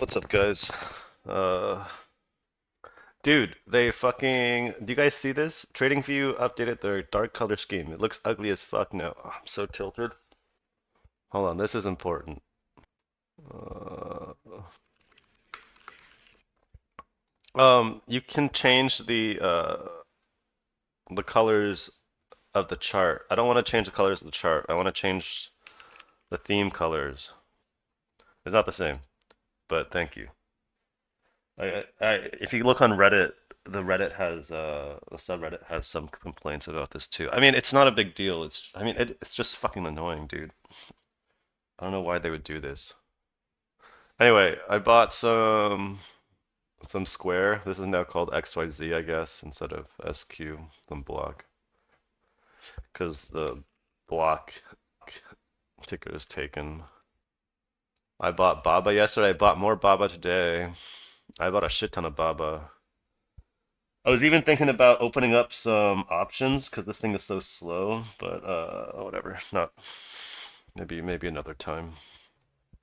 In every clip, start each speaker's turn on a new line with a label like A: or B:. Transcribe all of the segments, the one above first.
A: What's up, guys? Uh, Dude, they fucking. Do you guys see this? TradingView updated their dark color scheme. It looks ugly as fuck now. Oh, I'm so tilted. Hold on, this is important. Uh, you can change the colors of the chart. I don't want to change the colors of the chart. I want to change the theme colors. It's not the same, but thank you. If you look on Reddit, the subreddit has some complaints about this too. I mean, it's not a big deal. It's just fucking annoying, dude. I don't know why they would do this. Anyway, I bought some square. This is now called XYZ, I guess, instead of SQ, some block, because the block ticker is taken. I bought Baba yesterday. I bought more Baba today. I bought a shit ton of Baba. I was even thinking about opening up some options because this thing is so slow, but whatever. Not maybe another time.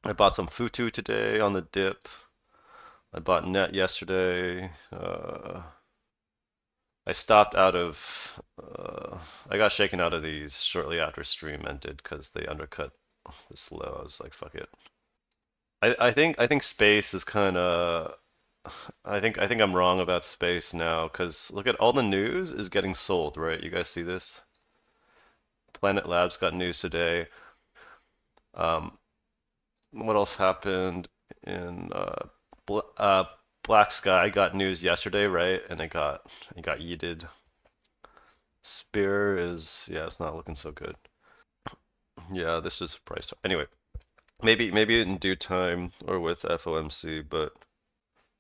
A: I bought some Futu today on the dip. I bought net yesterday. I stopped out of. I got shaken out of these shortly after stream ended because they undercut this low. I was like, fuck it. I think space is kind of. I think I'm wrong about space now because look at all the news is getting sold, right? You guys see this? Planet Labs got news today. Um, what else happened in Bl Black Sky got news yesterday, right? And it got yeeted. Spear is yeah, it's not looking so good. Yeah, this is price. Anyway, maybe in due time or with FOMC, but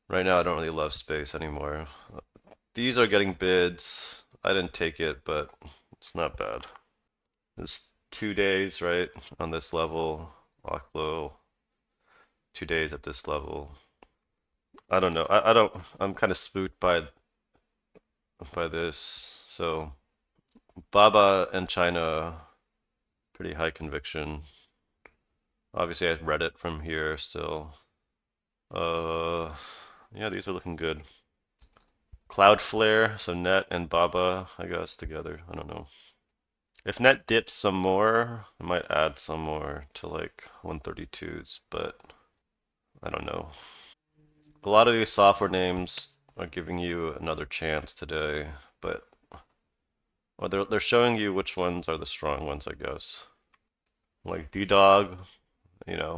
A: right now I don't really love space anymore. These are getting bids. I didn't take it, but it's not bad. It's 2 days, right, on this level. Lock low. 2 days at this level. I don't know. I don't. I'm kind of spooked by this. So Baba and China, pretty high conviction. Obviously, I read it from here still. Uh, yeah, these are looking good. Cloudflare, so Net and Baba, I guess together. I don't know. If Net dips some more, I might add some more to like 132s, but I don't know. A lot of these software names are giving you another chance today, but well, they're showing you which ones are the strong ones, I guess. Like D-Dog,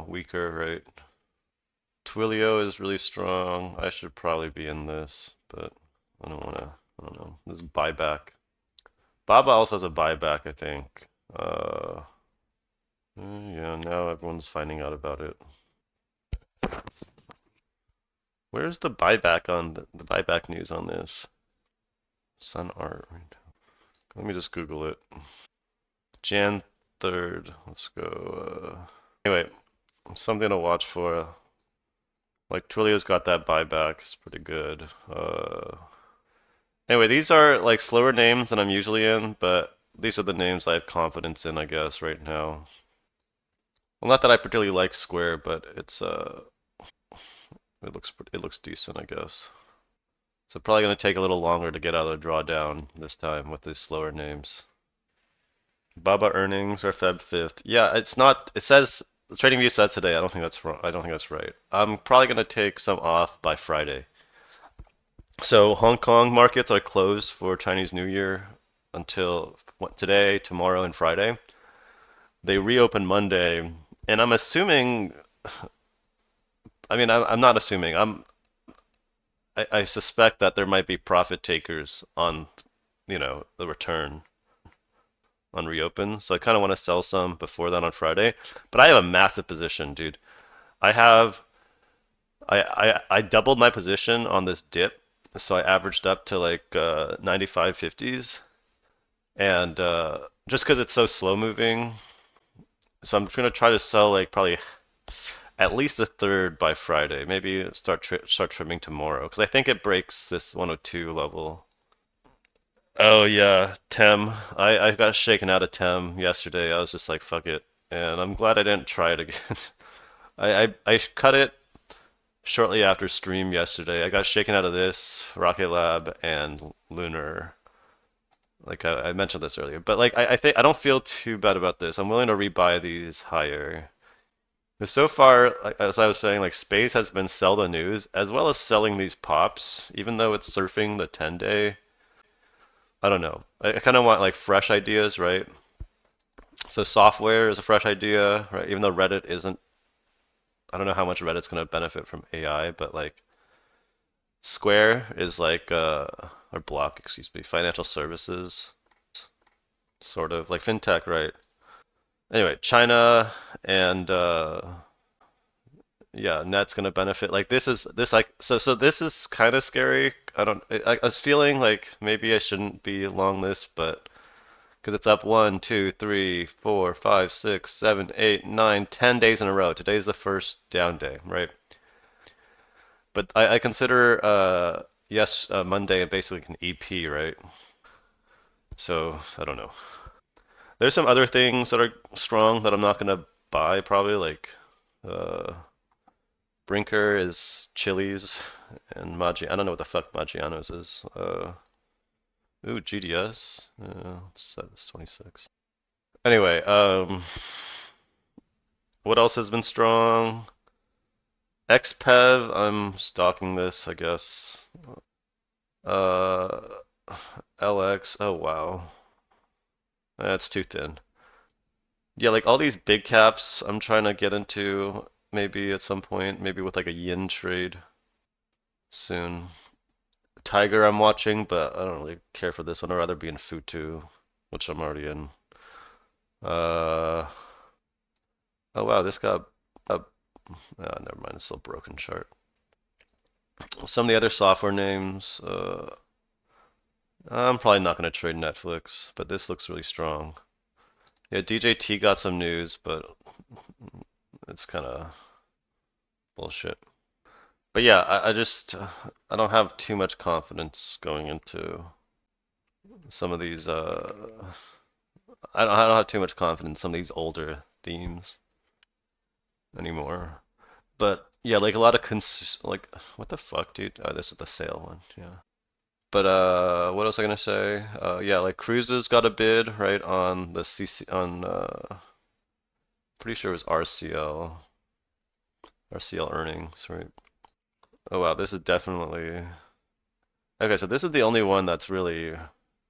A: weaker, right? Twilio is really strong. I should probably be in this, but I don't wanna. I don't know. This is buyback. Baba also has a buyback, I think. Yeah, now everyone's finding out about it. Where's the buyback on the buyback news on this? Sun Art. Let me just Google it. Jan 3rd. Let's go. Anyway, something to watch for. Like Twilio's got that buyback. It's pretty good. Anyway, these are like slower names than I'm usually in, but these are the names I have confidence in, I guess, right now. Well, not that I particularly like Square, but it looks decent, I guess. So probably gonna take a little longer to get out of the drawdown this time with these slower names. Baba earnings are Feb 5th. Yeah, it's not. It says the TradingView says today. I don't think that's wrong. I don't think that's right. I'm probably gonna take some off by Friday. So Hong Kong markets are closed for Chinese New Year until today, tomorrow, and Friday. They reopen Monday, and I'm assuming. I mean, I'm not assuming. I suspect that there might be profit takers on, the return on reopen. So I kind of want to sell some before that on Friday. But I have a massive position, dude. I have I doubled my position on this dip, so I averaged up to like 95.50s, and just because it's so slow moving, so I'm gonna try to sell like probably at least a third by Friday. Maybe start trimming tomorrow because I think it breaks this 102 level. Oh yeah, Tem. I got shaken out of Tem yesterday. I was just like, fuck it, and I'm glad I didn't try it again. I cut it shortly after stream yesterday. I got shaken out of this, Rocket Lab, and Lunar. Like I mentioned this earlier, but like I think I don't feel too bad about this. I'm willing to rebuy these higher. Because so far, as I was saying, like Space has been sell the news as well as selling these pops, even though it's surfing the 10-day. I don't know. I kind of want like fresh ideas, right? So software is a fresh idea, right? Even though Reddit isn't, I don't know how much Reddit's going to benefit from AI, but like Square is like, or Block, excuse me, financial services, sort of like fintech, right? Anyway, China and yeah, net's gonna benefit. Like this like so this is kind of scary. I was feeling like maybe I shouldn't be along this, but because it's up 1, 2, 3, 4, 5, 6, 7, 8, 9, 10 days in a row. Today's the first down day, right? But I consider yes Monday basically an EP, right? So I don't know. There's some other things that are strong that I'm not gonna buy probably like uh Brinker is Chili's and Maggi. I don't know what the fuck Maggiano's is. Ooh, GDS. It's 26. Anyway, what else has been strong? XPEV, I'm stalking this, I guess. Uh, LX, oh wow. That's too thin. Yeah, like all these big caps I'm trying to get into maybe at some point, maybe with like a yin trade soon. Tiger I'm watching, but I don't really care for this one. I'd rather be in Futu, which I'm already in. Uh, oh wow, this got a, never mind, it's still a broken chart. Some of the other software names, I'm probably not going to trade Netflix, but this looks really strong. Yeah, DJT got some news, but it's kind of bullshit. But yeah, I just I don't have too much confidence going into some of these. I don't have too much confidence in some of these older themes anymore. But yeah, like a lot of like what the fuck, dude? Oh, this is the sale one. Yeah. But what else was I gonna say? Yeah, like Cruises got a bid right on the CC on pretty sure it was RCL earnings, right? Oh wow, this is definitely okay. So this is the only one that's really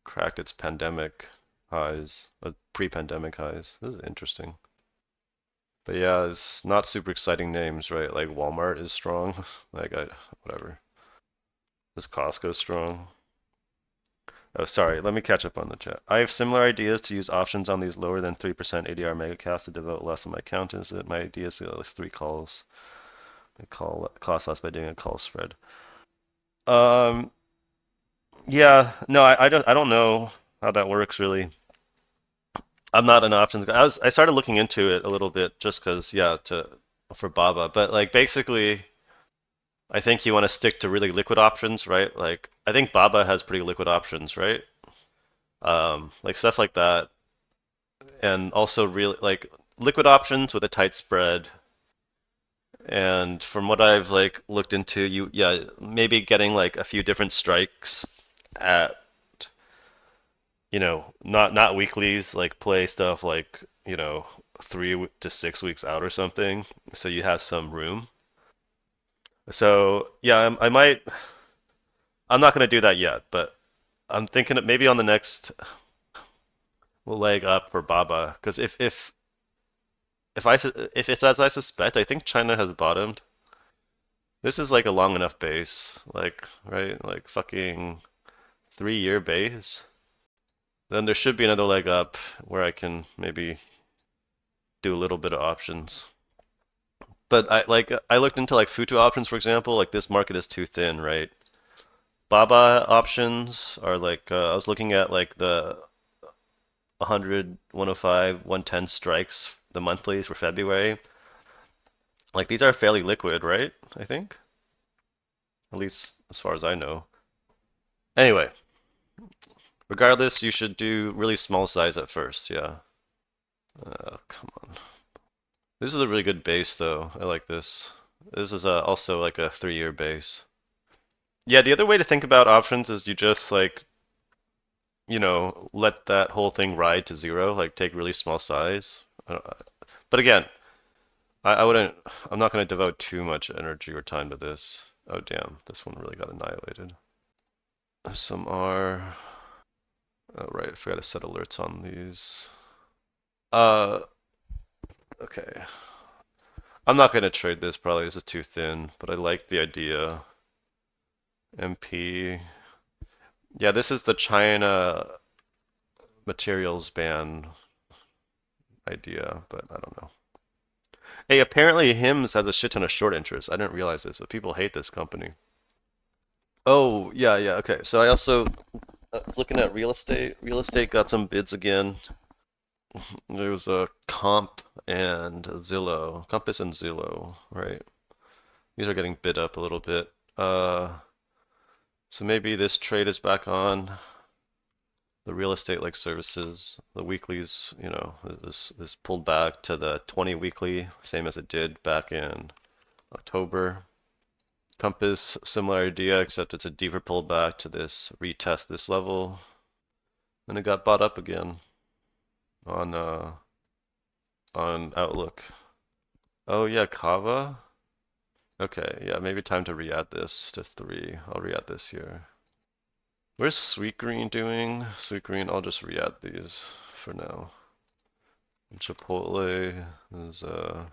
A: cracked its pandemic highs, pre-pandemic highs. This is interesting. But yeah, it's not super exciting names, right? Like Walmart is strong. Like whatever. This Costco's strong. Oh, sorry. Let me catch up on the chat. I have similar ideas to use options on these lower than 3% ADR megacasts to devote less on my count. Is that my idea is to at least 3 calls. I call cost less by doing a call spread. Um, yeah, no, I don't know how that works really. I'm not an options guy. I started looking into it a little bit just because yeah, to for Baba, but like basically I think you want to stick to really liquid options, right? Like I think Baba has pretty liquid options, right? Like stuff like that, and also really like liquid options with a tight spread. And from what I've like looked into, yeah, maybe getting like a few different strikes at not weeklies, like play stuff like 3 to 6 weeks out or something, so you have some room. So yeah, I might. I'm not gonna do that yet, but I'm thinking that maybe on the next leg up for Baba, because if it's as I suspect, I think China has bottomed. This is like a long enough base, like right, like fucking 3 year base. Then there should be another leg up where I can maybe do a little bit of options. But I looked into like Futu options, for example. Like this market is too thin, right? Baba options are like I was looking at like the 100, 105, 110 strikes, the monthlies for February. Like these are fairly liquid, right? I think, at least as far as I know. Anyway, regardless, you should do really small size at first. Yeah. Come on. This is a really good base, though. I like this. This is also like a 3-year base. Yeah, the other way to think about options is you just like, let that whole thing ride to zero, like take really small size. But again, I wouldn't, I'm not going to devote too much energy or time to this. Oh damn, this one really got annihilated. Some are, oh right, I forgot to set alerts on these. Uh, okay. I'm not going to trade this, probably this is too thin, but I like the idea. MP. Yeah, this is the China materials ban idea, but I don't know. Hey, apparently Hims has a shit ton of short interest. I didn't realize this, but people hate this company. Oh, yeah, yeah, okay. So I also was looking at real estate. Real estate got some bids again. There was a Comp and Zillow. Compass and Zillow, right? These are getting bid up a little bit. So maybe this trade is back on. The real estate like services, the weeklies, this pulled back to the 20 weekly, same as it did back in October. Compass, similar idea, except it's a deeper pullback to this retest this level. And it got bought up again on Outlook. Oh yeah, Kava. Okay, yeah, maybe time to re-add this to 3. I'll re-add this here. Where's Sweet Green doing? Sweet Green, I'll just re-add these for now. Chipotle is yeah,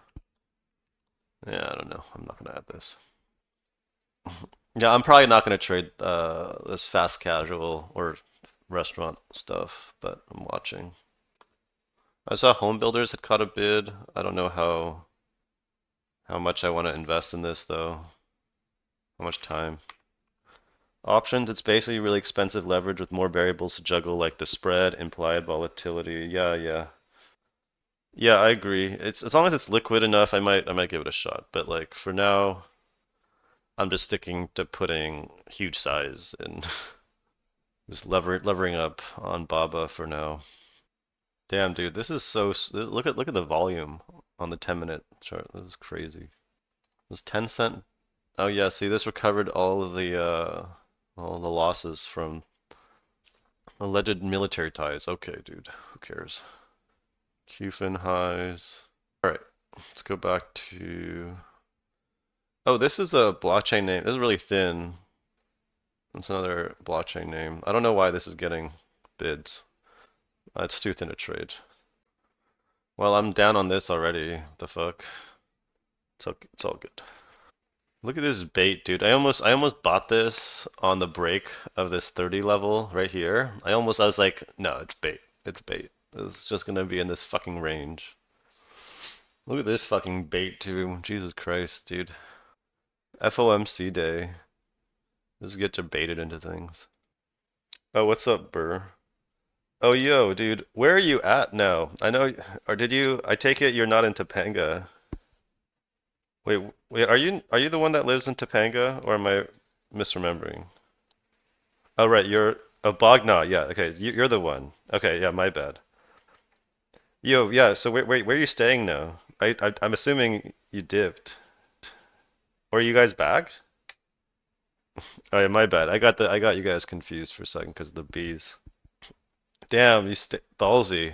A: I don't know. I'm not gonna add this. Yeah, I'm probably not gonna trade this fast casual or restaurant stuff, but I'm watching. I saw Home Builders had caught a bid. I don't know how much I want to invest in this though. How much time? Options, it's basically really expensive leverage with more variables to juggle like the spread, implied volatility. Yeah, yeah. Yeah, I agree. It's as long as it's liquid enough, I might give it a shot. But like for now, I'm just sticking to putting huge size and just levering up on Baba for now. Damn, dude, this is look at the volume on the 10-minute chart. This is crazy. This 10 cent. Oh yeah, see this recovered all the losses from alleged military ties. Okay, dude, who cares? QFIN highs. All right, let's go back to. Oh, this is a blockchain name. This is really thin. It's another blockchain name. I don't know why this is getting bids. It's too thin to trade. Well, I'm down on this already. What the fuck? It's all good. Look at this bait, dude. I almost bought this on the break of this 30 level right here. I was like, no, it's bait. It's bait. It's just gonna be in this fucking range. Look at this fucking bait too. Jesus Christ, dude. FOMC day. Just get you baited into things. Oh, what's up, Burr? Oh, yo, dude. Where are you at now? I know, or did you? I take it you're not in Topanga. Wait, are you the one that lives in Topanga, or am I misremembering? Oh, right, you're a Bogna. Yeah, okay, you're the one. Okay, yeah, my bad. Yo, yeah. So where are you staying now? I'm assuming you dipped. Or are you guys back? Oh, yeah, my bad. I got you guys confused for a second because of the bees. Damn, you stay ballsy.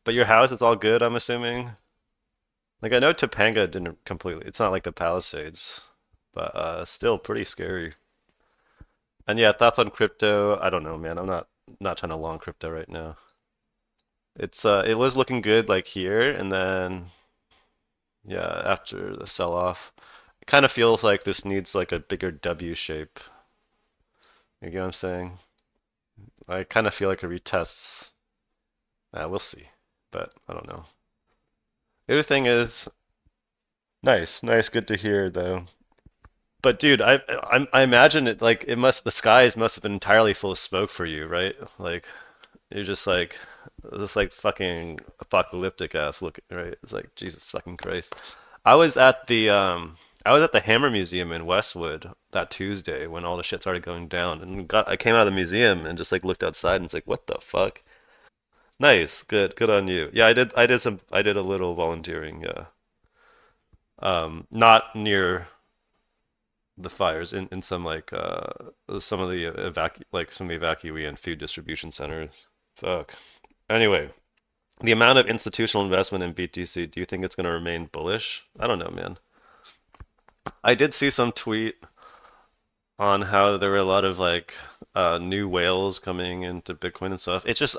A: But your house is all good, I'm assuming. Like I know Topanga didn't completely. It's not like the Palisades, but still pretty scary. And yeah, thoughts on crypto? I don't know, man. I'm not trying to long crypto right now. It was looking good like here, and then yeah, after the sell-off, it kind of feels like this needs like a bigger W shape. You get what I'm saying? I kind of feel like it retests. We'll see, but I don't know. The other thing is, nice, nice, good to hear though. But dude, I imagine it like the skies must have been entirely full of smoke for you, right? Like you're just like this like fucking apocalyptic ass look, right? It's like Jesus fucking Christ. I was at the um I was at the Hammer Museum in Westwood that Tuesday when all the shit started going down, and I came out of the museum and just like looked outside and it's like what the fuck? Nice, good on you. Yeah, I did a little volunteering, yeah. Not near the fires in some like some of the some of the evacuee and food distribution centers. Fuck. Anyway, the amount of institutional investment in BTC, do you think it's going to remain bullish? I don't know, man. I did see some tweet on how there were a lot of like new whales coming into Bitcoin and stuff. It's just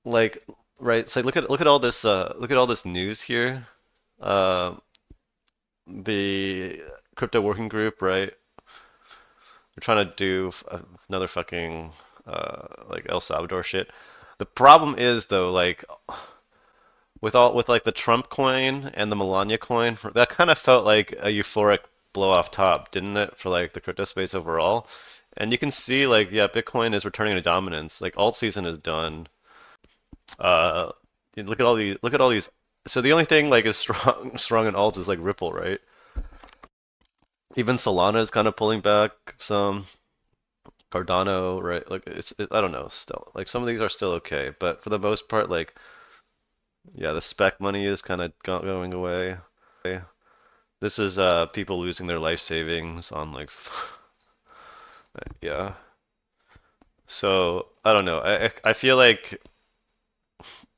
A: like right. So look at all this look at all this news here. Uh, the crypto working group, right? They're trying to do another fucking like El Salvador shit. The problem is though, like with like the Trump coin and the Melania coin, that kind of felt like a euphoric blow off top, didn't it, for like the crypto space overall? And you can see like yeah, Bitcoin is returning to dominance. Like alt season is done. Uh, look at all these. So the only thing like is strong in alts is like Ripple, right? Even Solana is kind of pulling back some. Cardano, right? Like I don't know, still like some of these are still okay, but for the most part, like yeah, the spec money is kind of going away. This is people losing their life savings on like yeah. So I don't know. I feel like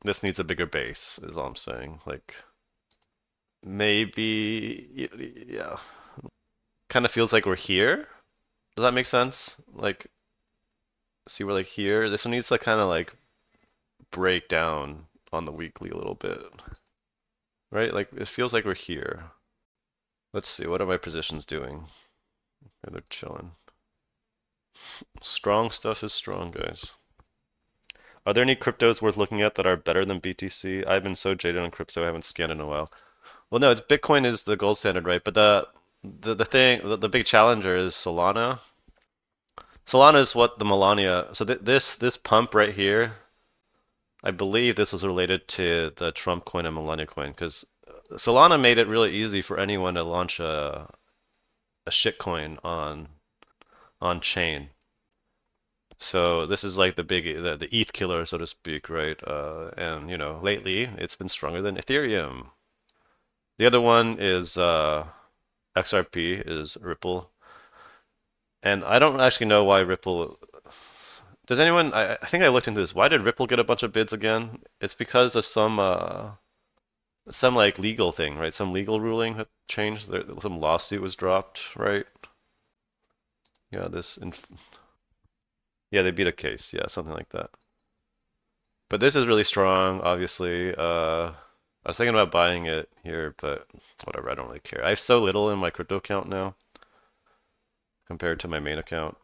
A: this needs a bigger base, is all I'm saying. Like maybe yeah, kind of feels like we're here. Does that make sense? Like see we're like here. This one needs to kind of like break down on the weekly a little bit, right? Like it feels like we're here. Let's see, what are my positions doing? Yeah, they're chilling. Strong stuff is strong, guys. Are there any cryptos worth looking at that are better than BTC? I've been so jaded on crypto, I haven't scanned in a while. Well, no, it's Bitcoin is the gold standard, right? But the big challenger is Solana. Solana is what the Melania. So this pump right here, I believe this was related to the Trump coin and Melania coin because Solana made it really easy for anyone to launch a shitcoin on chain. So this is like the ETH killer, so to speak, right? And you know, lately it's been stronger than Ethereum. The other one is XRP is Ripple, and I don't actually know why Ripple. Does anyone? I think I looked into this. Why did Ripple get a bunch of bids again? It's because of some like legal thing, right? Some legal ruling that changed. Some lawsuit was dropped, right? Yeah, yeah, they beat a case. Yeah, something like that. But this is really strong, obviously. I was thinking about buying it here, but whatever, I don't really care. I have so little in my crypto account now compared to my main account.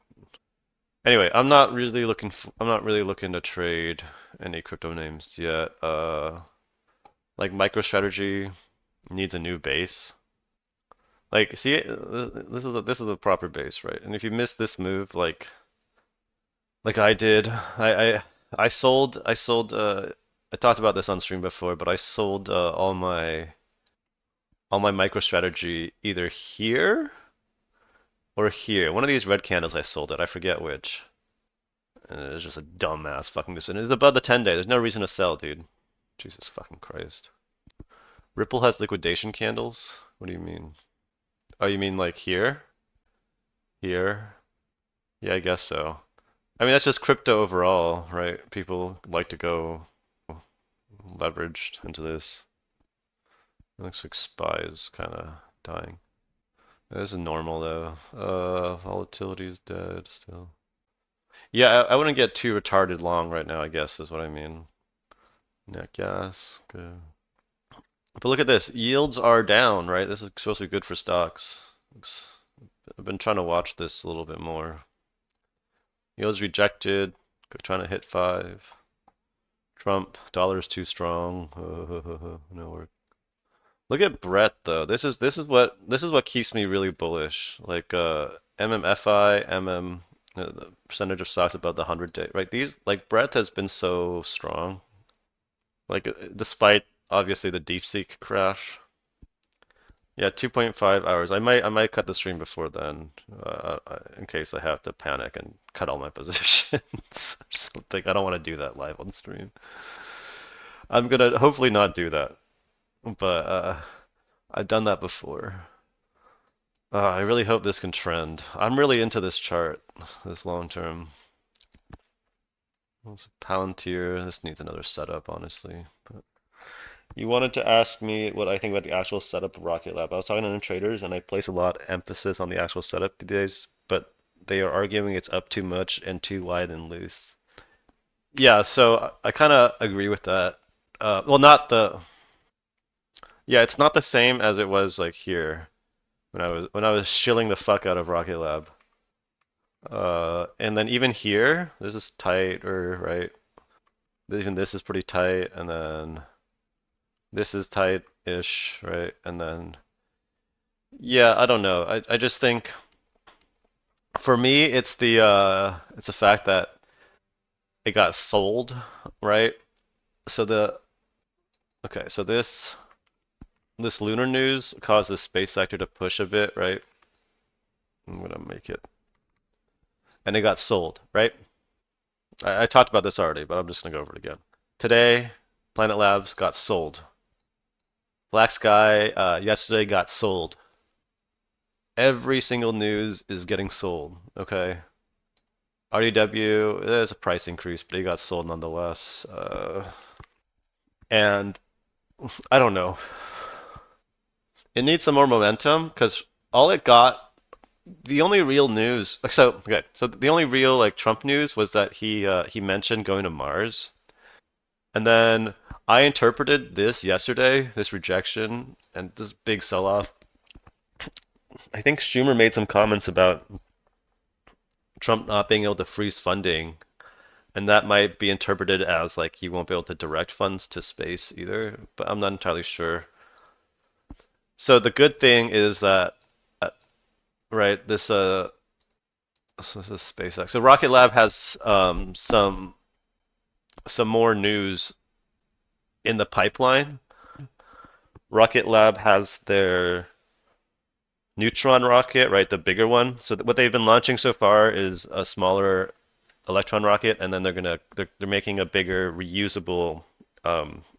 A: Anyway, I'm not really looking to trade any crypto names yet. Like MicroStrategy needs a new base. Like, see, this is a proper base, right? And if you miss this move, like I did, I sold I talked about this on stream before, but I sold all my MicroStrategy either here or here. One of these red candles I sold it. I forget which. And it was just a dumbass fucking decision. It's above the 10 day. There's no reason to sell, dude. Jesus fucking Christ. Ripple has liquidation candles? What do you mean? Oh, you mean like here? Here? Yeah, I guess so. I mean, that's just crypto overall, right? People like to go leveraged into this. It looks like SPY is kind of dying. This is normal though. Volatility is dead still. Yeah, I wouldn't get too retarded long right now, I guess is what I mean. Net gas, good. But look at this. Yields are down, right? This is supposed to be good for stocks. I've been trying to watch this a little bit more. Yields rejected. Trying to hit 5. Trump, dollar's too strong. No work. Look at Brett though. This is what keeps me really bullish. Like MMFI, the percentage of stocks above the 100-day, right? These like Brett has been so strong. Like despite obviously the DeepSeek crash. Yeah, 2.5 hours. I might cut the stream before then, in case I have to panic and cut all my positions or something. I don't want to do that live on stream. I'm gonna hopefully not do that, but I've done that before. I really hope this can trend. I'm really into this chart, this long term. It's a Palantir. This needs another setup, honestly. But you wanted to ask me what I think about the actual setup of Rocket Lab. I was talking to the traders, and I place a lot of emphasis on the actual setup these days, but they are arguing it's up too much and too wide and loose. Yeah, so I kind of agree with that. Well, not the. Yeah, it's not the same as it was like here when I was shilling the fuck out of Rocket Lab. And then even here, this is tighter, right? Even this is pretty tight, and then this is tight-ish, right? And then, yeah, I don't know. I just think for me, it's the fact that it got sold, right? So the okay, so this lunar news caused the space sector to push a bit, right? I'm gonna make it, and it got sold, right? I talked about this already, but I'm just gonna go over it again. Today, Planet Labs got sold. Black Sky yesterday got sold. Every single news is getting sold. Okay. RDW, there's a price increase, but it got sold nonetheless. And I don't know. It needs some more momentum because all it got, the only real news, like so, okay, so the only real like Trump news was that he mentioned going to Mars, and then I interpreted this yesterday, this rejection and this big sell-off. I think Schumer made some comments about Trump not being able to freeze funding, and that might be interpreted as like he won't be able to direct funds to space either, but I'm not entirely sure. So the good thing is that, uh, right, this is SpaceX. So Rocket Lab has some more news in the pipeline. Rocket Lab has their Neutron rocket, right, the bigger one. So what they've been launching so far is a smaller Electron rocket, and then they're making a bigger reusable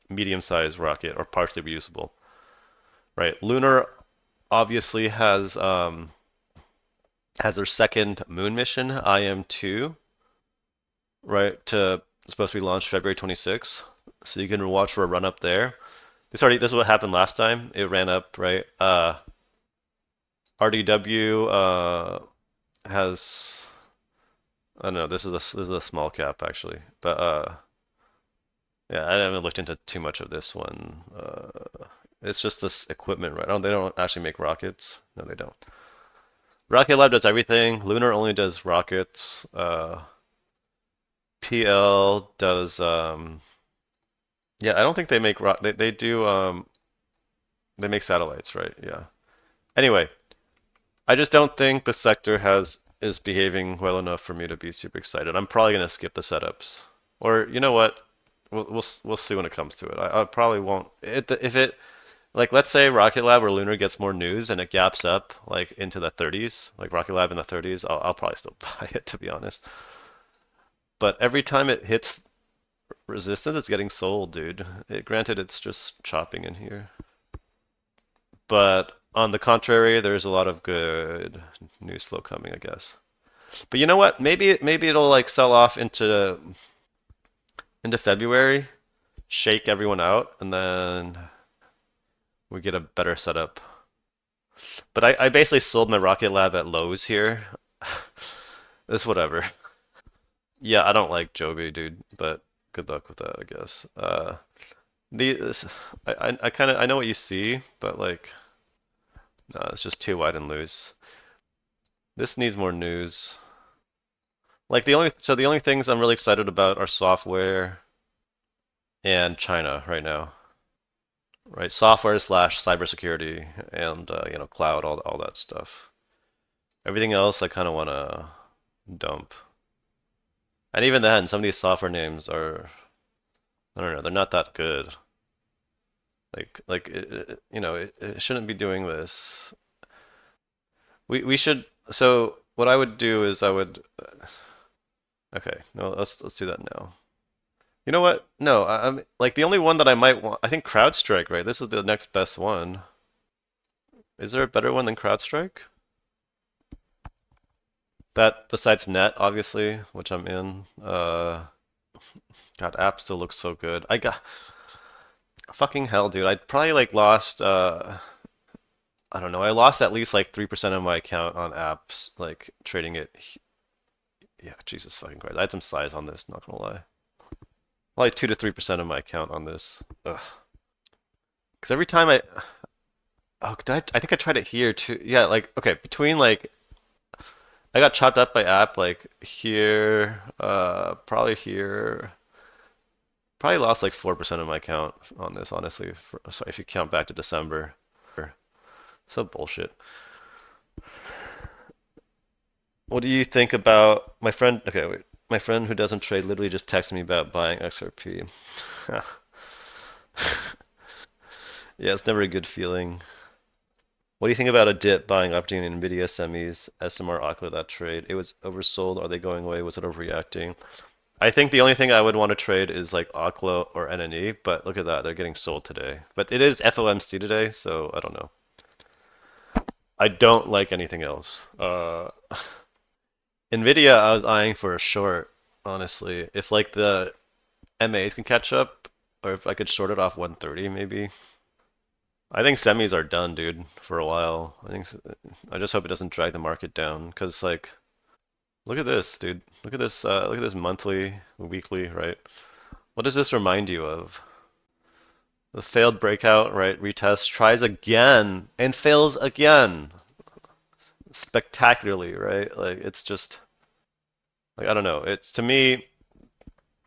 A: medium-sized rocket or partially reusable, right? Lunar obviously has their second moon mission, IM-2, right? To supposed to be launched February 26th, so you can watch for a run up there. This is what happened last time. It ran up, right? RDW has I don't know. This is a small cap actually, but yeah, I haven't looked into too much of this one. It's just this equipment, right? Oh, they don't actually make rockets. No, they don't. Rocket Lab does everything. Lunar only does rockets. PL does yeah, I don't think they make they do they make satellites, right? Yeah. Anyway, I just don't think the sector has is behaving well enough for me to be super excited. I'm probably gonna skip the setups. Or you know what? We'll see when it comes to it. I probably won't. If it like let's say Rocket Lab or Lunar gets more news and it gaps up like into the 30s, like Rocket Lab in the 30s, I'll probably still buy it to be honest. But every time it hits resistance, it's getting sold, dude. Granted, it's just chopping in here. But on the contrary, there's a lot of good news flow coming, I guess. But you know what? Maybe it'll like sell off into February, shake everyone out, and then we get a better setup. But I basically sold my Rocket Lab at lows here. It's whatever. Yeah, I don't like Joby, dude, but good luck with that, I guess. These I kind of I know what you see, but like no, it's just too wide and loose. This needs more news. Like the only things I'm really excited about are software and China right now. Right, software slash cybersecurity and cloud, all that stuff. Everything else I kind of want to dump. And even then, some of these software names are I don't know, they're not that good. It shouldn't be doing this. We should. So what I would do is I would. Okay, no, let's do that now. You know what? No, I'm like the only one that I might want. I think CrowdStrike, right? This is the next best one. Is there a better one than CrowdStrike? That besides net, obviously, which I'm in. God, app still looks so good. I got fucking hell, dude. I probably like lost. I don't know. I lost at least like 3% of my account on apps, like trading it. Yeah, Jesus fucking Christ. I had some size on this. Not gonna lie. Like 2 to 3% of my account on this. Ugh. Because every time oh, I think I tried it here too. Yeah, like okay, between like I got chopped up by app like here, probably here. Probably lost like 4% of my account on this, honestly. Sorry, if you count back to December. So bullshit. What do you think about my friend? Okay, wait. My friend who doesn't trade literally just texted me about buying XRP. Yeah, it's never a good feeling. What do you think about a dip buying opportunity in Nvidia semis, SMR, Aqua, that trade? It was oversold. Are they going away? Was it overreacting? I think the only thing I would want to trade is like Aqua or NNE, but look at that. They're getting sold today. But it is FOMC today, so I don't know. I don't like anything else. Nvidia, I was eyeing for a short, honestly. If like the MAs can catch up, or if I could short it off 130 maybe. I think semis are done, dude, for a while. I just hope it doesn't drag the market down, because like, look at this, dude. Look at this monthly, weekly, right? What does this remind you of? The failed breakout, right? Retest, tries again, and fails again. Spectacularly, right? Like, it's just, like, I don't know. It's, to me,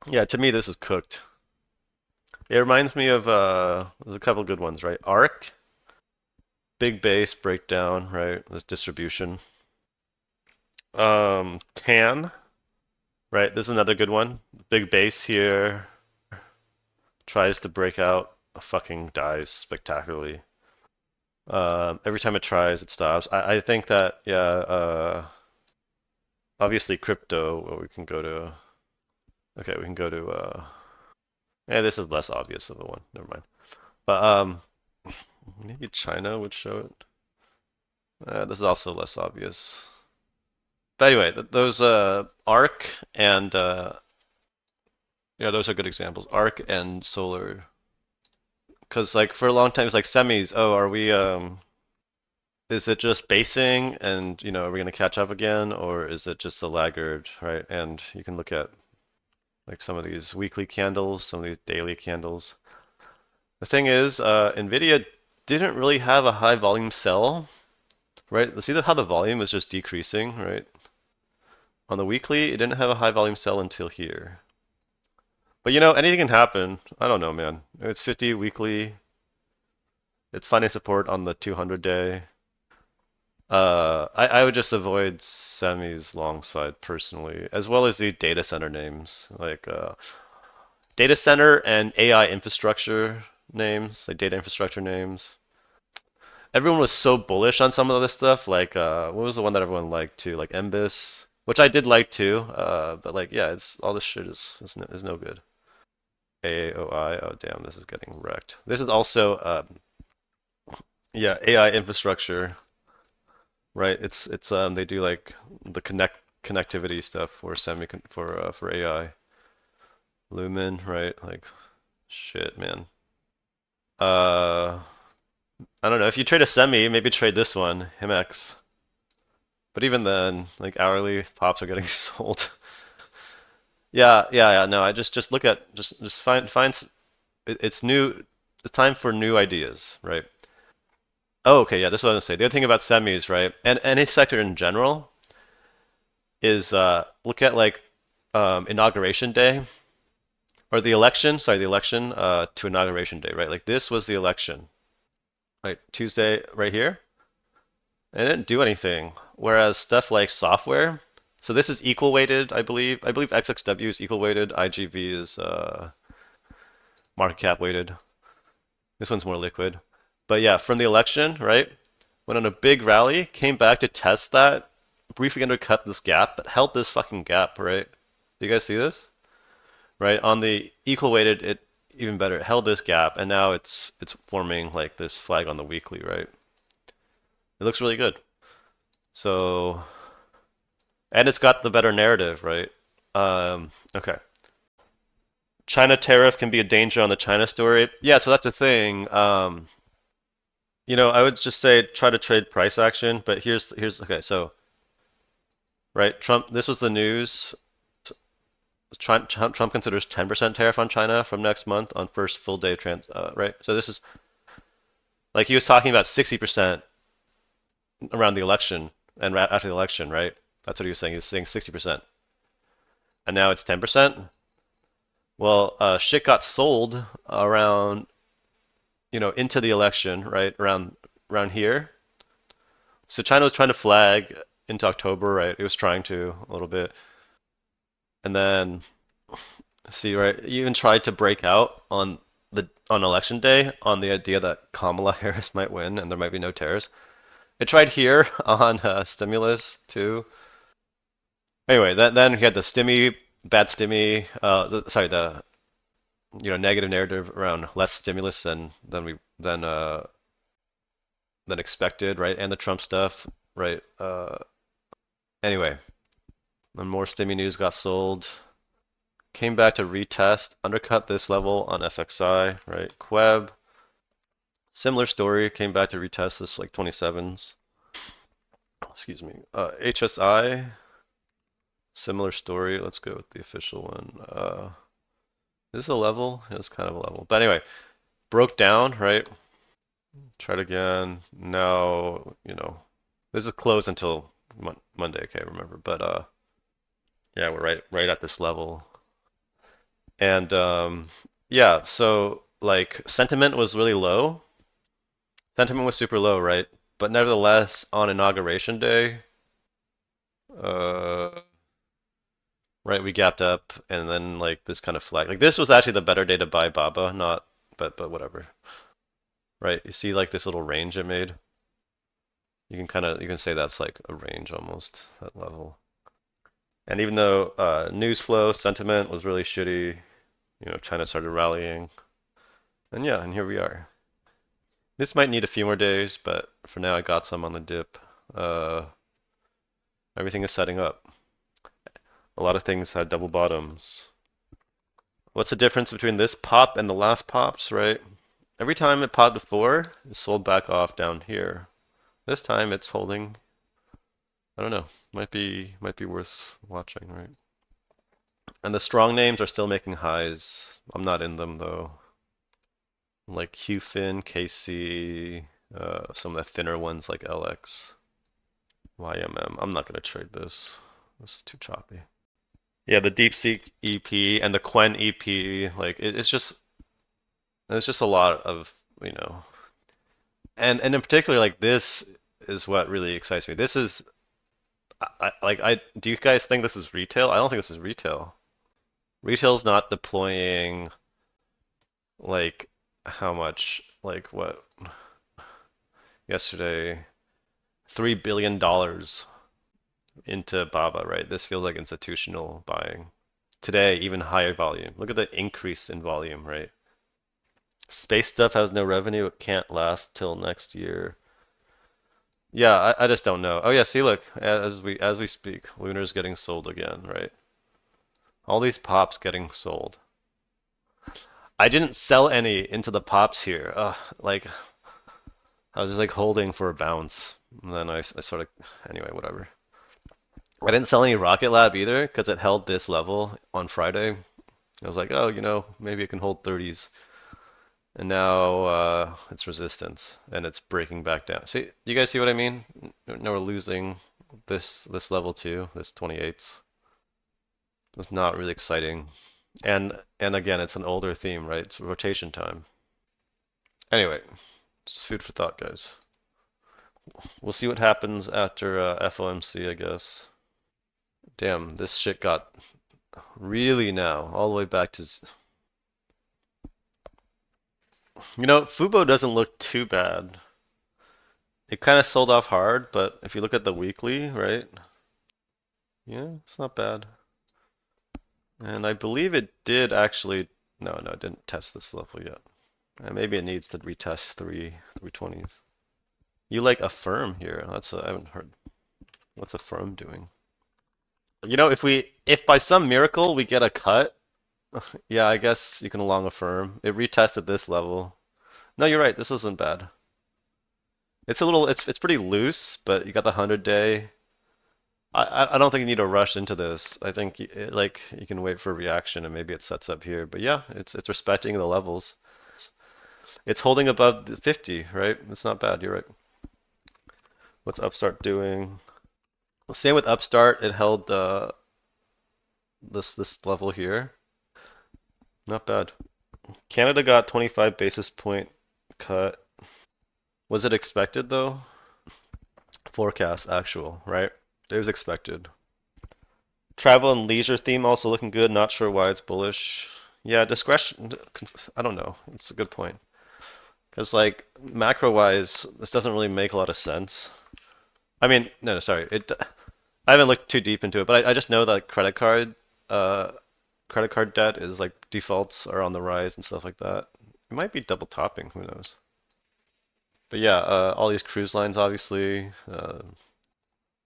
A: yeah, to me, this is cooked. It reminds me of there's a couple good ones, right? Arc, big base breakdown, right? This distribution. Tan, right? This is another good one. Big base here, tries to break out, fucking dies spectacularly. Every time it tries, it stops. I think that yeah. Obviously crypto. Well, we can go to. Okay, we can go to. Yeah, this is less obvious of a one. Never mind. But maybe China would show it. This is also less obvious. But anyway, those Arc and yeah, those are good examples. Arc and Solar, because like for a long time it's like semis. Oh, are we is it just basing and are we gonna catch up again, or is it just a laggard, right? And you can look at like some of these weekly candles, some of these daily candles. The thing is, Nvidia didn't really have a high volume sell, right? See how the volume is just decreasing, right? On the weekly, it didn't have a high volume sell until here. But anything can happen. I don't know, man. It's 50 weekly. It's finding support on the 200 day. I would just avoid semis long side personally, as well as the data center names like data center and AI infrastructure names, like data infrastructure names. Everyone was so bullish on some of this stuff. Like, what was the one that everyone liked too? Like Embis, which I did like too. But like, yeah, it's all this shit is no good. AOI. Oh damn, this is getting wrecked. This is also, yeah, AI infrastructure, right? It's they do like the connectivity stuff for for AI. Lumen, right? Like, shit, man. Uh, I don't know. If you trade a semi, maybe trade this one, HIMX. But even then, like hourly pops are getting sold. Yeah. No, I just look at just find it's new. It's time for new ideas, right? Oh, okay, yeah. This is what I was gonna say. The other thing about semis, right, and any sector in general is look at like inauguration day or the election. Sorry, the election to inauguration day, right? Like this was the election, right? Tuesday, right here. And it didn't do anything. Whereas stuff like software, so this is equal weighted, I believe. I believe XXW is equal weighted. IGV is market cap weighted. This one's more liquid. But yeah, from the election, right? Went on a big rally, came back to test that, briefly undercut this gap, but held this fucking gap, right? Do you guys see this? Right? On the equal weighted, it even better. It held this gap, and now it's forming like this flag on the weekly, right? It looks really good. So, and it's got the better narrative, right? Okay. China tariff can be a danger on the China story. Yeah, so that's the thing. I would just say try to trade price action, but here's okay. So, right, Trump. This was the news. Trump considers 10% tariff on China from next month on first full day trans. Right. So this is like he was talking about 60% around the election and after the election, right? That's what he was saying. He was saying 60%, and now it's 10%. Well, shit got sold around, into the election, right? Around here. So China was trying to flag into October, right? It was trying to a little bit. And then see, right, you even tried to break out on election day on the idea that Kamala Harris might win and there might be no tariffs. It tried here on stimulus too. Anyway, then we had the bad stimmy, the negative narrative around less stimulus than expected, right? And the Trump stuff, right? Anyway, when more stimmy news got sold, came back to retest, undercut this level on FXI, right? Queb, similar story, came back to retest this like 27s. Excuse me. HSI, similar story. Let's go with the official one. Is this a level? It's kind of a level. But anyway, broke down, right? Tried again. Now, this is closed until Monday, okay, remember. But yeah, we're right at this level. And yeah, so like sentiment was really low. Sentiment was super low, right? But nevertheless, on inauguration day, uh, right, we gapped up, and then like this kind of flag. Like this was actually the better day to buy Baba, not, but whatever. Right? You see like this little range it made. You can say that's like a range almost, that level. And even though news flow sentiment was really shitty, China started rallying, and yeah, and here we are. This might need a few more days, but for now I got some on the dip. Uh, Everything is setting up. A lot of things had double bottoms. What's the difference between this pop and the last pops, right? Every time it popped before, it sold back off down here. This time it's holding. I don't know. Might be worth watching, right? And the strong names are still making highs. I'm not in them though. Like QFin, KC, some of the thinner ones like LX, YMM. I'm not gonna trade this. This is too choppy. Yeah, the DeepSeek EP and the Quen EP, like it's just a lot of, you know, and in particular, like this is what really excites me. This is I do you guys think this is retail? I don't think this is retail. Retail's not deploying like how much, like what yesterday, $3 billion into Baba, right? This feels like institutional buying. Today, even higher volume. Look at the increase in volume, right? Space stuff has no revenue. It can't last till next year. Yeah, I just don't know. Oh yeah, see, look, as we speak, Lunar's getting sold again, right? All these pops getting sold. I didn't sell any into the pops here. Like I was just like holding for a bounce, and then I sort of anyway, whatever. I didn't sell any Rocket Lab either because it held this level on Friday. I was like, oh, maybe it can hold 30s. And now it's resistance and it's breaking back down. See, you guys see what I mean? Now we're losing this level too, this 28s. It's not really exciting. And again, it's an older theme, right? It's rotation time. Anyway, it's food for thought, guys. We'll see what happens after FOMC, I guess. Damn, this shit got really now all the way back to Fubo doesn't look too bad. It kind of sold off hard, but if you look at the weekly, right? Yeah, it's not bad. And I believe it did actually. No, it didn't test this level yet. And maybe it needs to retest 320s. You like affirm here. I haven't heard. What's affirm doing? You know, if by some miracle we get a cut, yeah, I guess you can long affirm. It retested this level. No, you're right. This isn't bad. It's pretty loose, but you got the 100-day. I don't think you need to rush into this. I think like you can wait for a reaction and maybe it sets up here. But yeah, it's respecting the levels. It's holding above the 50, right? It's not bad. You're right. What's Upstart doing? Same with Upstart. It held this level here. Not bad. Canada got 25 basis point cut. Was it expected though? Forecast actual, right? It was expected. Travel and leisure theme also looking good. Not sure why it's bullish. Yeah, discretion. I don't know. It's a good point. Because like macro wise, this doesn't really make a lot of sense. I mean, no, sorry. I haven't looked too deep into it, but I just know that uh, credit card debt is like defaults are on the rise and stuff like that. It might be double topping. Who knows? But yeah, all these cruise lines, obviously.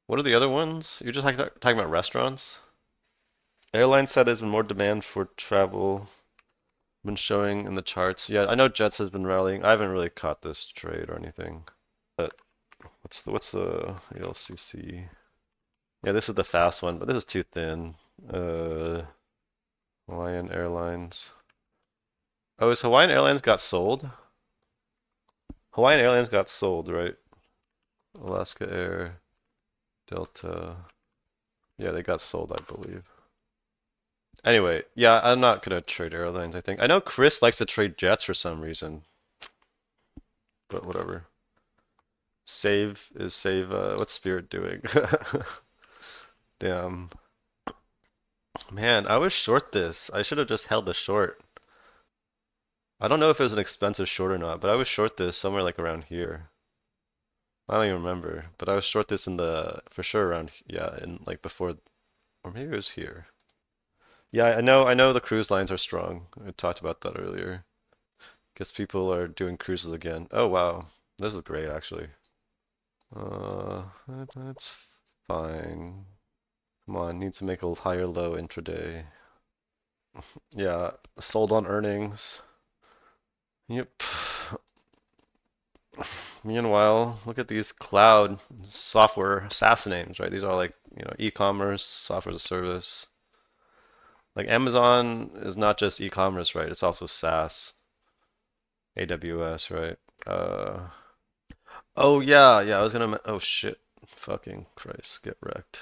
A: What are the other ones? You're just talking about restaurants? Airlines said there's been more demand for travel, been showing in the charts. Yeah, I know Jets has been rallying. I haven't really caught this trade or anything. But what's the LCC? Yeah, this is the fast one, but this is too thin. Uh, Hawaiian Airlines. Oh, is Hawaiian Airlines got sold? Hawaiian Airlines got sold, right? Alaska Air, Delta. Yeah, they got sold, I believe. Anyway, yeah, I'm not gonna trade airlines, I think. I know Chris likes to trade jets for some reason, but whatever. Save, what's Spirit doing? Damn. Man, I was short this. I should have just held the short. I don't know if it was an expensive short or not, but I was short this somewhere like around here. I don't even remember, but I was short this for sure around, yeah, in like before, or maybe it was here. Yeah, I know the cruise lines are strong. I talked about that earlier. Guess people are doing cruises again. Oh wow, this is great actually. That's fine. Come on, needs to make a higher low intraday. Yeah, sold on earnings. Yep. Meanwhile, look at these cloud software SaaS names, right? These are like, e-commerce, software as a service. Like Amazon is not just e-commerce, right? It's also SaaS, AWS, right? Oh yeah, yeah, I was gonna, oh shit. Fucking Christ, get wrecked.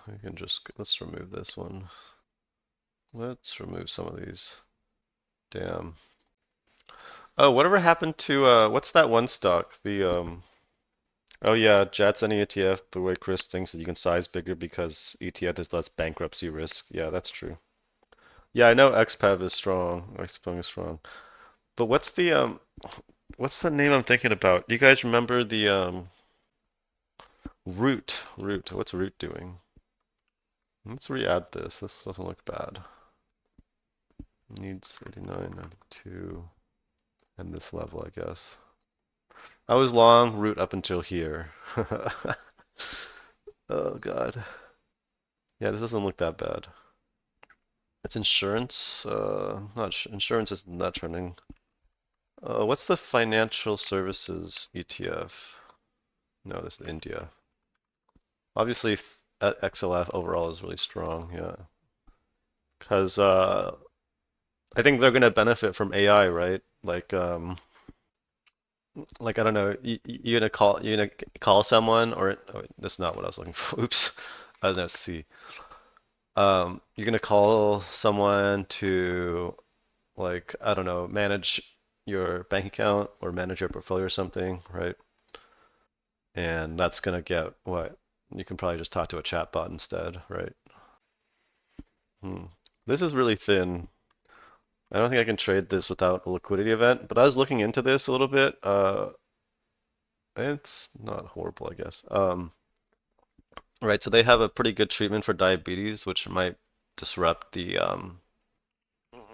A: We can just, let's remove this one. Let's remove some of these. Damn. Oh, whatever happened to what's that one stock? Oh yeah, Jets any ETF, the way Chris thinks that you can size bigger because ETF is less bankruptcy risk. Yeah, that's true. Yeah, I know XPEV is strong. XPEV is strong. But what's the name I'm thinking about? Do you guys remember the Root? Root. What's Root doing? Let's re-add this. This doesn't look bad. Needs 89, 92, and this level, I guess. I was long root up until here. Oh God. Yeah, this doesn't look that bad. It's insurance. Not insurance is not trending. What's the financial services ETF? No, this is India. Obviously, XLF overall is really strong. Yeah, because I think they're gonna benefit from AI, right? Like I don't know, you gonna call someone or oh, that's not what I was looking for. Oops, I was gonna see. You're gonna call someone to like I don't know, manage your bank account or manage your portfolio or something, right? And that's gonna get what? You can probably just talk to a chatbot instead, right? Hmm. This is really thin. I don't think I can trade this without a liquidity event, but I was looking into this a little bit. It's not horrible, I guess. Right, so they have a pretty good treatment for diabetes, which might disrupt the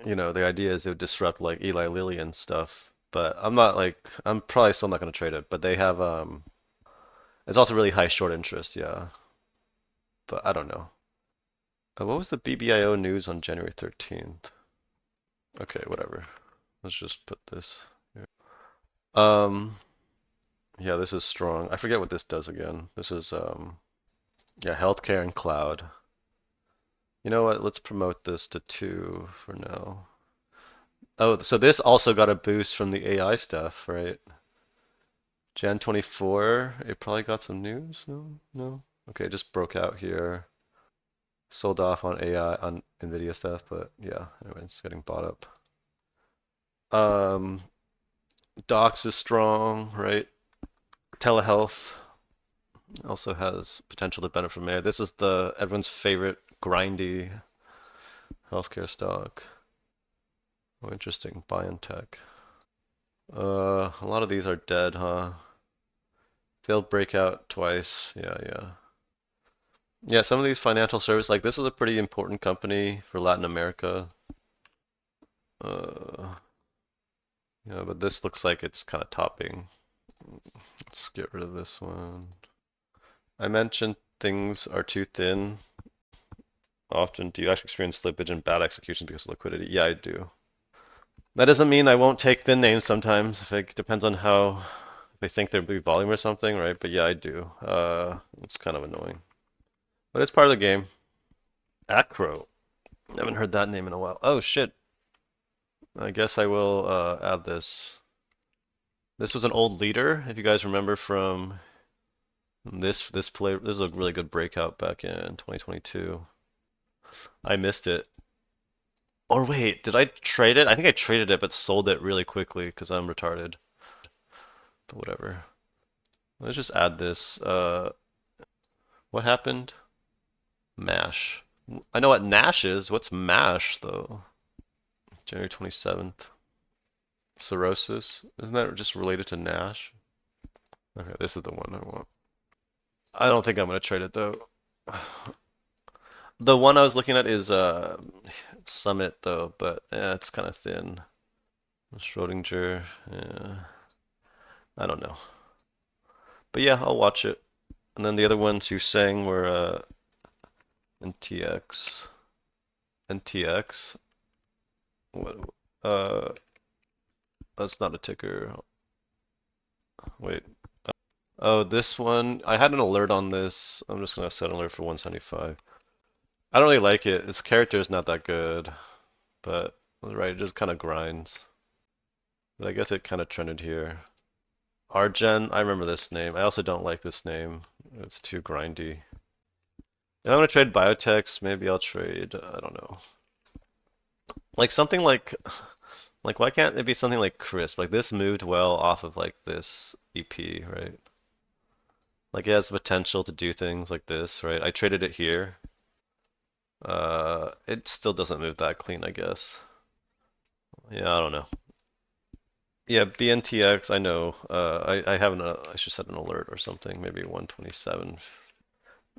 A: idea is it would disrupt like Eli Lilly and stuff. But I'm not like I'm probably still not gonna trade it. But they have it's also really high short interest, yeah. But I don't know. What was the BBIO news on January 13th? Okay, whatever. Let's just put this here. Yeah, this is strong. I forget what this does again. This is yeah, healthcare and cloud. You know what? Let's promote this to 2 for now. Oh, so this also got a boost from the AI stuff, right? Jan 24, it probably got some news? No? No? Okay, it just broke out here. Sold off on AI, on NVIDIA stuff, but yeah, anyway, it's getting bought up. Um, Docs is strong, right? Telehealth also has potential to benefit from AI. This is the everyone's favorite grindy healthcare stock. Oh, interesting. Biotech. A lot of these are dead, huh? Failed breakout twice. Yeah, yeah. Yeah, some of these financial services, like this is a pretty important company for Latin America. Uh, yeah, but this looks like it's kind of topping. Let's get rid of this one. I mentioned things are too thin. Often, do you actually experience slippage and bad execution because of liquidity? Yeah, I do. That doesn't mean I won't take thin names sometimes. If it depends on how they think there'll be volume or something, right? But yeah, I do. It's kind of annoying, but it's part of the game. Acro. I haven't heard that name in a while. Oh shit. I guess I will add this. This was an old leader, if you guys remember from this play. This is a really good breakout back in 2022. I missed it. Or wait, did I trade it? I think I traded it, but sold it really quickly because I'm retarded. But whatever. Let's just add this. What happened? MASH. I know what Nash is. What's MASH though? January 27th. Cirrhosis. Isn't that just related to Nash? Okay, this is the one I want. I don't think I'm gonna trade it though. The one I was looking at is Summit though, but yeah, it's kind of thin. Schrodinger, yeah, I don't know. But yeah, I'll watch it. And then the other ones you sang were NTX. NTX. What? That's not a ticker. Wait. Oh, this one. I had an alert on this. I'm just gonna set an alert for 175. I don't really like it. Its character is not that good, but right, it just kind of grinds. But I guess it kind of trended here. Argen, I remember this name. I also don't like this name. It's too grindy. If I'm gonna trade biotechs, maybe I'll trade, I don't know. Like something like why can't it be something like Crisp? Like this moved well off of like this EP, right? Like it has the potential to do things like this, right? I traded it here. It still doesn't move that clean, I guess. Yeah, I don't know. Yeah, BNTX, I know. I haven't. I should set an alert or something. Maybe 127.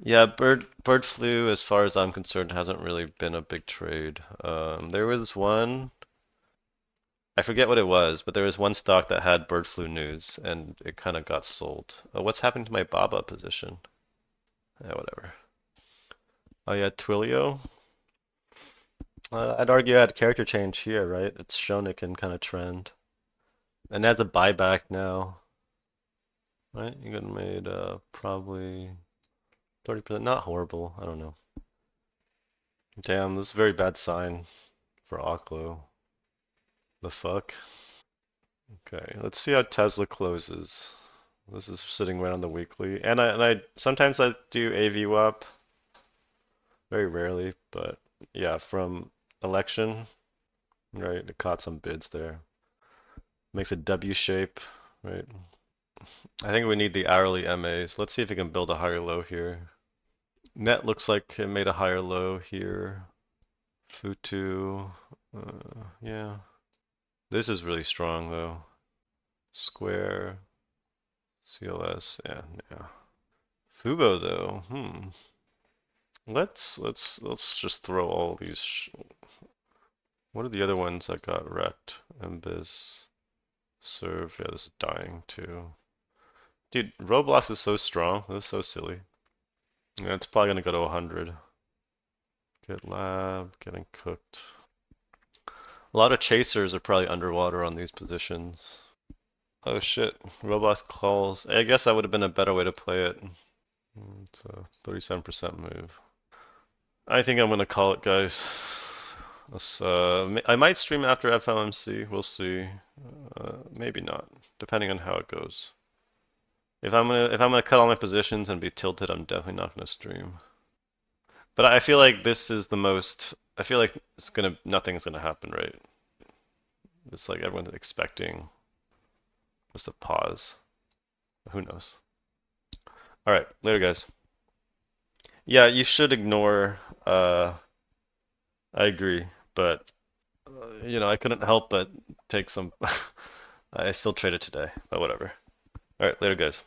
A: Yeah, bird flu, as far as I'm concerned, hasn't really been a big trade. There was one. I forget what it was, but there was one stock that had bird flu news, and it kind of got sold. What's happened to my BABA position? Yeah, whatever. Oh yeah, Twilio. I'd argue I had character change here, right? It's shown it can kind of trend. And as a buyback now, right? You got made probably 30%. Not horrible. I don't know. Damn, this is a very bad sign for Oklo. The fuck? Okay, let's see how Tesla closes. This is sitting right on the weekly. And I sometimes I do AVWAP, very rarely, but yeah, from election, right? It caught some bids there. Makes a W shape, right? I think we need the hourly MAs. Let's see if it can build a higher low here. Net looks like it made a higher low here. Futu, yeah. This is really strong though. Square, CLS, yeah, yeah. Fubo though, Let's just throw all these. What are the other ones that got wrecked? MBIS. Serve, yeah, this is dying too. Dude, Roblox is so strong. This is so silly. Yeah, it's probably gonna go to 100. Good lab, getting cooked. A lot of chasers are probably underwater on these positions. Oh shit, Roblox calls. I guess that would have been a better way to play it. It's a 37% move. I think I'm gonna call it, guys. I might stream after FLMC. We'll see. Maybe not, depending on how it goes. If I'm gonna cut all my positions and be tilted, I'm definitely not gonna stream. But I feel like this is the most. I feel like nothing's gonna happen, right? It's like everyone's expecting just a pause. Who knows? All right, later, guys. Yeah, you should ignore. I agree, but I couldn't help but take some. I still traded today, but whatever. All right, later, guys.